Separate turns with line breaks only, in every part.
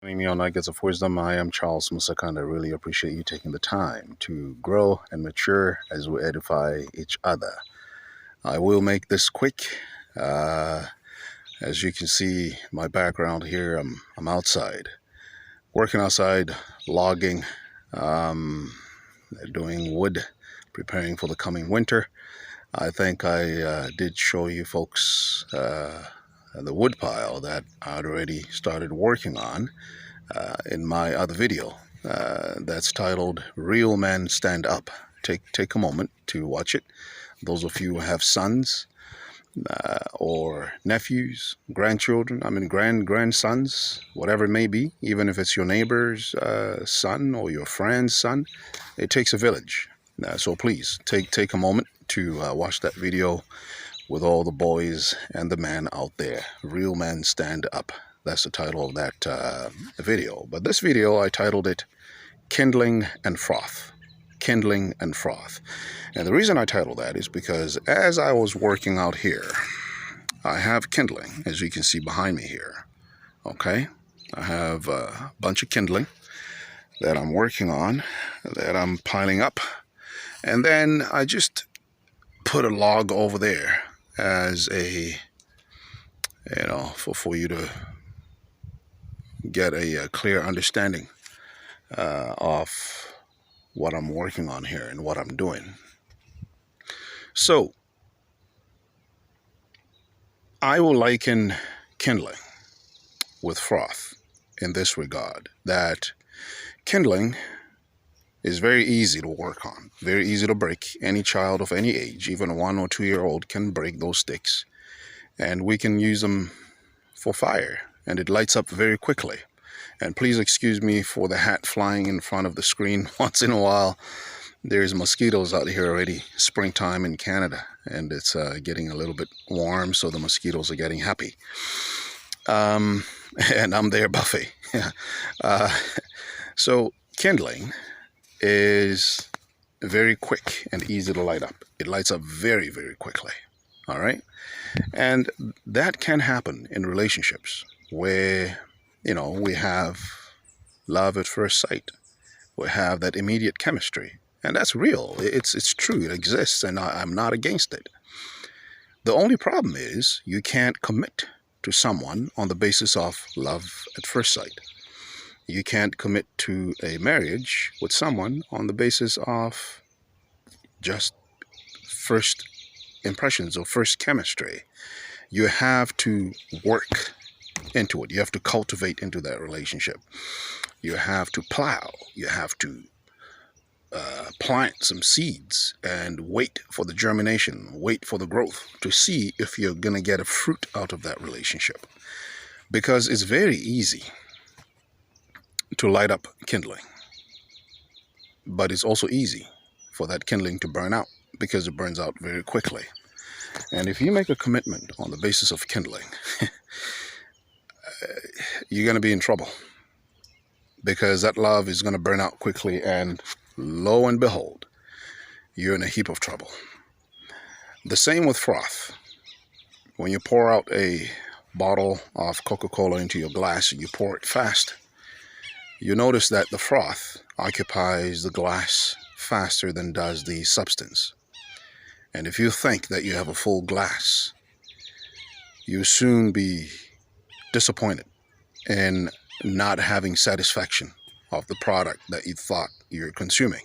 Joining me on Nuggets of Wisdom, I am Charles Musaka, and I really appreciate you taking the time to grow and mature as we edify each other. I will make this quick. As you can see, my background here, I'm outside, working outside, logging, doing wood, preparing for the coming winter. I think I did show you folks the wood pile that I'd already started working on in my other video that's titled Real Men Stand Up. Take a moment to watch it. Those of you who have sons or nephews, grandchildren, grandsons, whatever it may be, even if it's your neighbor's son or your friend's son, it takes a village. So please take a moment to watch that video with all the boys and the men out there. Real Men Stand Up. That's the title of that video. But this video, I titled it Kindling and Froth. Kindling and Froth. And the reason I titled that is because as I was working out here, I have kindling, as you can see behind me here. Okay? I have a bunch of kindling that I'm working on, that I'm piling up. And then I just put a log over there as a, for you to get a clear understanding of what I'm working on here and what I'm doing. So, I will liken kindling with froth in this regard, that kindling is very easy to work on, very easy to break. Any child of any age, even a 1 or 2 year old, can break those sticks, and we can use them for fire, and it lights up very quickly. And please excuse me for the hat flying in front of the screen once in a while. There's mosquitoes out here already, springtime in Canada, and it's getting a little bit warm, so the mosquitoes are getting happy. And I'm their buffet. So kindling is very quick and easy to light up. It lights up very, very quickly. All right? And that can happen in relationships where, we have love at first sight. We have that immediate chemistry. And that's real. It's true. It exists, and I'm not against it. The only problem is you can't commit to someone on the basis of love at first sight. You can't commit to a marriage with someone on the basis of just first impressions or first chemistry. You have to work into it. You have to cultivate into that relationship. You have to plow. You have to plant some seeds and wait for the germination, wait for the growth to see if you're going to get a fruit out of that relationship. Because it's very easy to light up kindling, but it's also easy for that kindling to burn out, because it burns out very quickly. And if you make a commitment on the basis of kindling, you're going to be in trouble, because that love is going to burn out quickly, and lo and behold, you're in a heap of trouble. The same with froth. When you pour out a bottle of Coca-Cola into your glass and you pour it fast, you notice that the froth occupies the glass faster than does the substance. And if you think that you have a full glass, you'll soon be disappointed in not having satisfaction of the product that you thought you're consuming,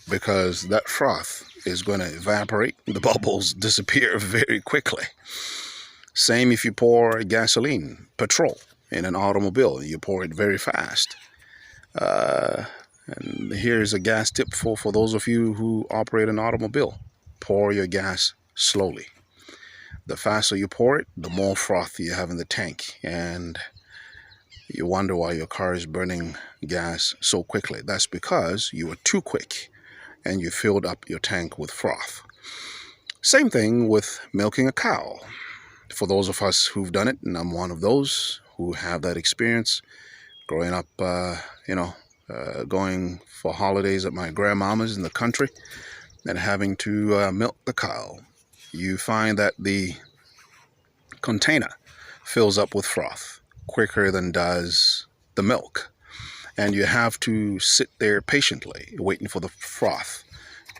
because that froth is going to evaporate. The bubbles disappear very quickly. Same if you pour gasoline, petrol, in an automobile. You pour it very fast. And here's a gas tip for those of you who operate an automobile. Pour your gas slowly. The faster you pour it, the more froth you have in the tank, and you wonder why your car is burning gas so quickly. That's because you were too quick and you filled up your tank with froth. Same thing with milking a cow. For those of us who've done it, and I'm one of those who have that experience, growing up, going for holidays at my grandmama's in the country and having to milk the cow, you find that the container fills up with froth quicker than does the milk, and you have to sit there patiently waiting for the froth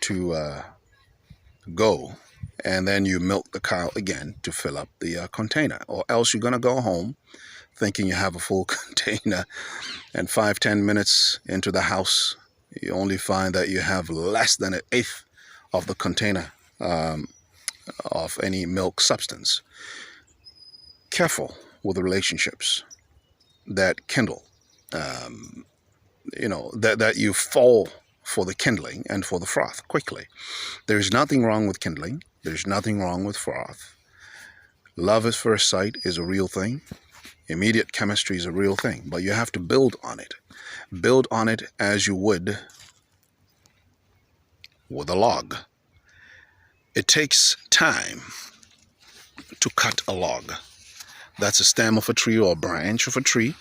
to go, and then you milk the cow again to fill up the container, or else you're going to go home thinking you have a full container, and 5-10 minutes into the house you only find that you have less than an eighth of the container of any milk substance. Careful with the relationships that kindle, that you fall for the kindling and for the froth quickly. There's nothing wrong with kindling. There's nothing wrong with froth. Love at first sight is a real thing. Immediate chemistry is a real thing, but you have to build on it. Build on it as you would with a log. It takes time to cut a log. That's a stem of a tree or a branch of a tree.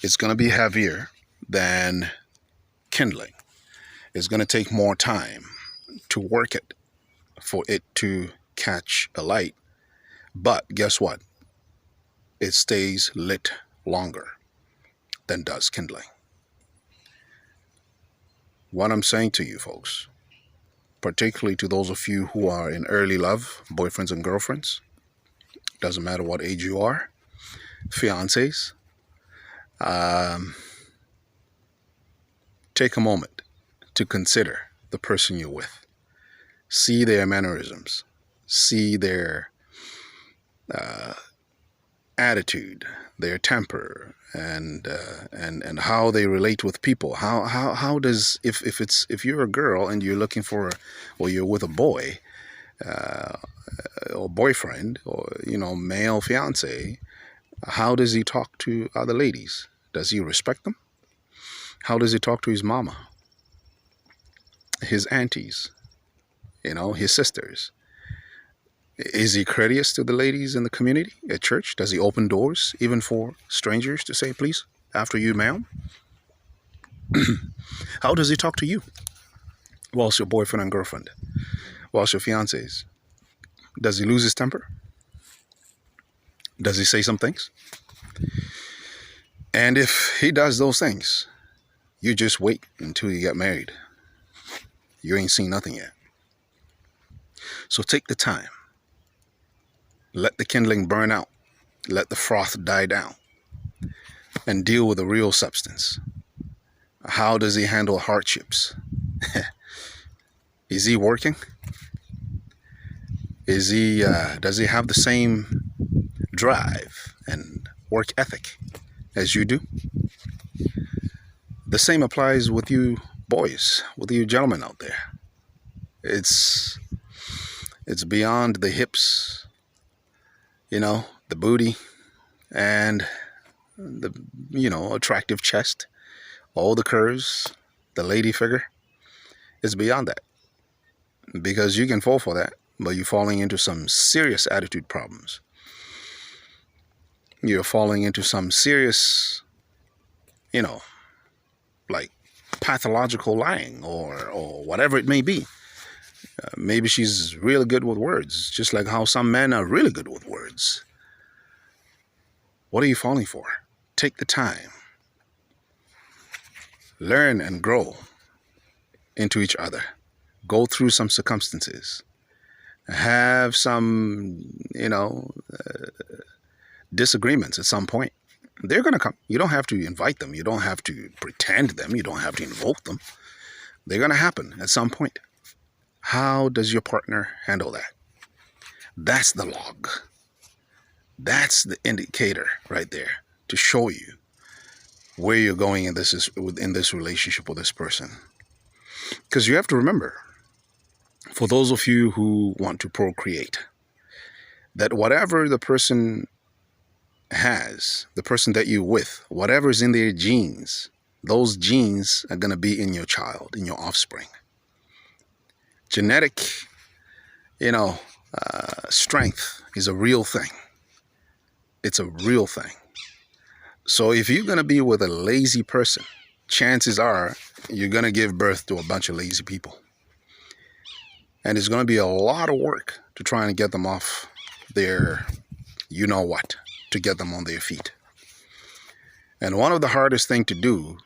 It's going to be heavier than kindling. It's going to take more time to work it for it to catch a light. But guess what? It stays lit longer than does kindling. What I'm saying to you folks, particularly to those of you who are in early love, boyfriends and girlfriends, doesn't matter what age you are, fiancés, take a moment to consider the person you're with. See their mannerisms, see their attitude, their temper, and how they relate with people. How does, if you're a girl and you're looking for, or you're with a boy, or boyfriend, or male fiance, how does he talk to other ladies? Does he respect them? How does he talk to his mama, his aunties, his sisters? Is he courteous to the ladies in the community at church? Does he open doors even for strangers to say, please, after you, ma'am? How does he talk to you whilst your boyfriend and girlfriend, whilst your fiancés? Does he lose his temper? Does he say some things? And if he does those things, you just wait until you get married. You ain't seen nothing yet. So take the time. Let the kindling burn out. Let the froth die down. And deal with the real substance. How does he handle hardships? Is he working? Does he have the same drive and work ethic as you do? The same applies with you boys, with you gentlemen out there. It's beyond the hips, the booty, and the attractive chest, all the curves, the lady figure. It's beyond that, because you can fall for that, but you're falling into some serious attitude problems. You're falling into some serious, like pathological lying, or whatever it may be. Maybe she's really good with words, just like how some men are really good with words. What are you falling for? Take the time. Learn and grow into each other. Go through some circumstances. Have some, disagreements at some point. They're going to come. You don't have to invite them. You don't have to pretend them. You don't have to invoke them. They're going to happen at some point. How does your partner handle that? That's the log. That's the indicator right there to show you where you're going in this relationship with this person. Because you have to remember, for those of you who want to procreate, that whatever the person has, the person that you're with, whatever's in their genes, those genes are going to be in your child, in your offspring. Genetic, strength is a real thing. It's a real thing. So if you're going to be with a lazy person, chances are you're going to give birth to a bunch of lazy people. And it's going to be a lot of work to try and get them off their, to get them on their feet. And one of the hardest things to do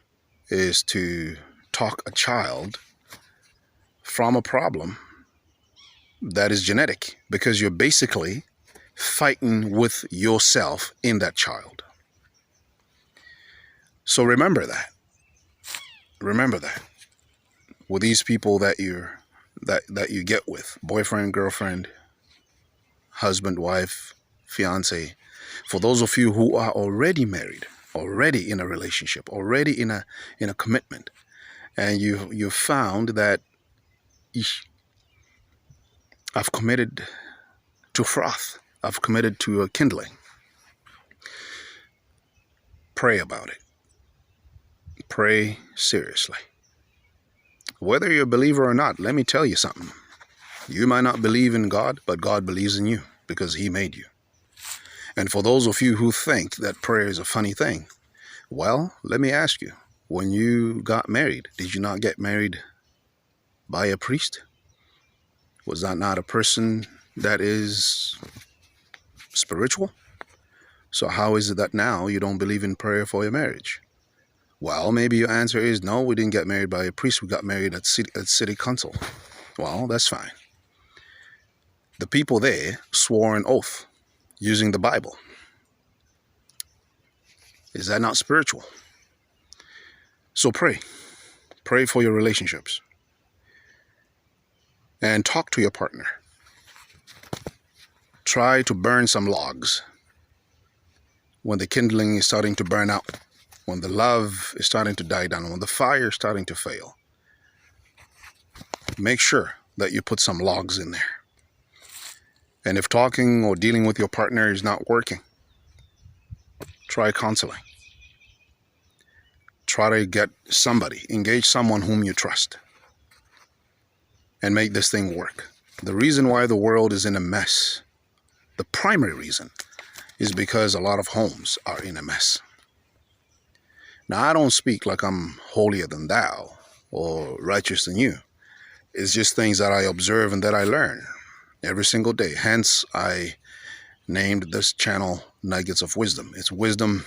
is to talk a child from a problem that is genetic, because you're basically fighting with yourself in that child. So remember that. Remember that. With these people that you get with, boyfriend, girlfriend, husband, wife, fiance, for those of you who are already married, already in a relationship, already in a commitment, and you found that I've committed to froth, I've committed to a kindling. Pray about it. Pray seriously. Whether you're a believer or not, let me tell you something. You might not believe in God, but God believes in you because He made you. And for those of you who think that prayer is a funny thing, well, let me ask you, when you got married, did you not get married by a priest? Was that not a person that is spiritual? So how is it that now you don't believe in prayer for your marriage? Well, maybe your answer is, no, we didn't get married by a priest. We got married at city council. Well, that's fine. The people there swore an oath using the Bible. Is that not spiritual? So pray. Pray for your relationships. And talk to your partner. Try to burn some logs when the kindling is starting to burn out, when the love is starting to die down, when the fire is starting to fail. Make sure that you put some logs in there. And if talking or dealing with your partner is not working, try counseling. Try to get somebody, engage someone whom you trust, and make this thing work. The reason why the world is in a mess, the primary reason, is because a lot of homes are in a mess. Now, I don't speak like I'm holier than thou or righteous than you. It's just things that I observe and that I learn every single day. Hence, I named this channel Nuggets of Wisdom. It's wisdom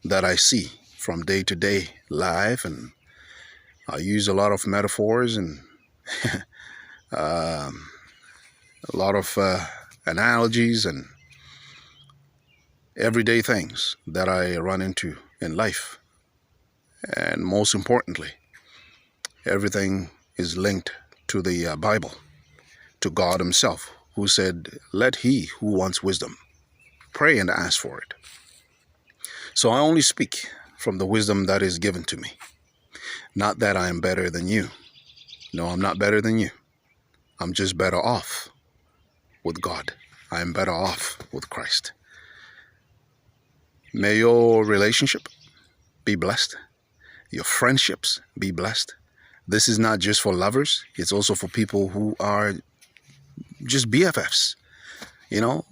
that I see from day to day life, and I use a lot of metaphors and a lot of analogies and everyday things that I run into in life. And most importantly, everything is linked to the Bible, to God Himself, who said, let he who wants wisdom pray and ask for it. So I only speak from the wisdom that is given to me. Not that I am better than you. No, I'm not better than you. I'm just better off with God. I am better off with Christ. May your relationship be blessed. Your friendships be blessed. This is not just for lovers. It's also for people who are just BFFs. You know,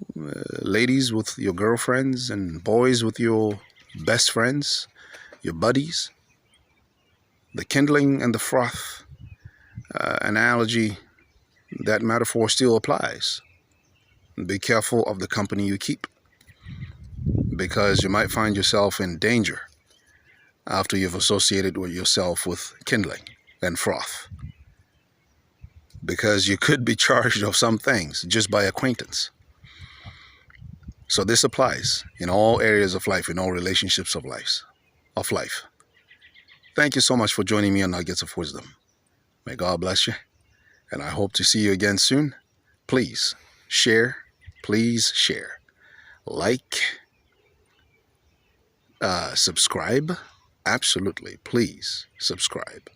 ladies with your girlfriends and boys with your best friends, your buddies. The kindling and the froth analogy, that metaphor still applies. Be careful of the company you keep, because you might find yourself in danger after you've associated with yourself with kindling and froth, because you could be charged of some things just by acquaintance. So this applies in all areas of life, in all relationships of life. Thank you so much for joining me on Nuggets of Wisdom. May God bless you, and I hope to see you again soon. Please share, like, subscribe. Absolutely, please subscribe.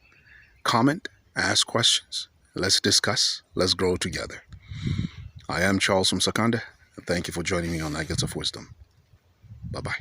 Comment, ask questions. Let's discuss. Let's grow together. I am Charles from Sakanda. Thank you for joining me on Nuggets of Wisdom. Bye-bye.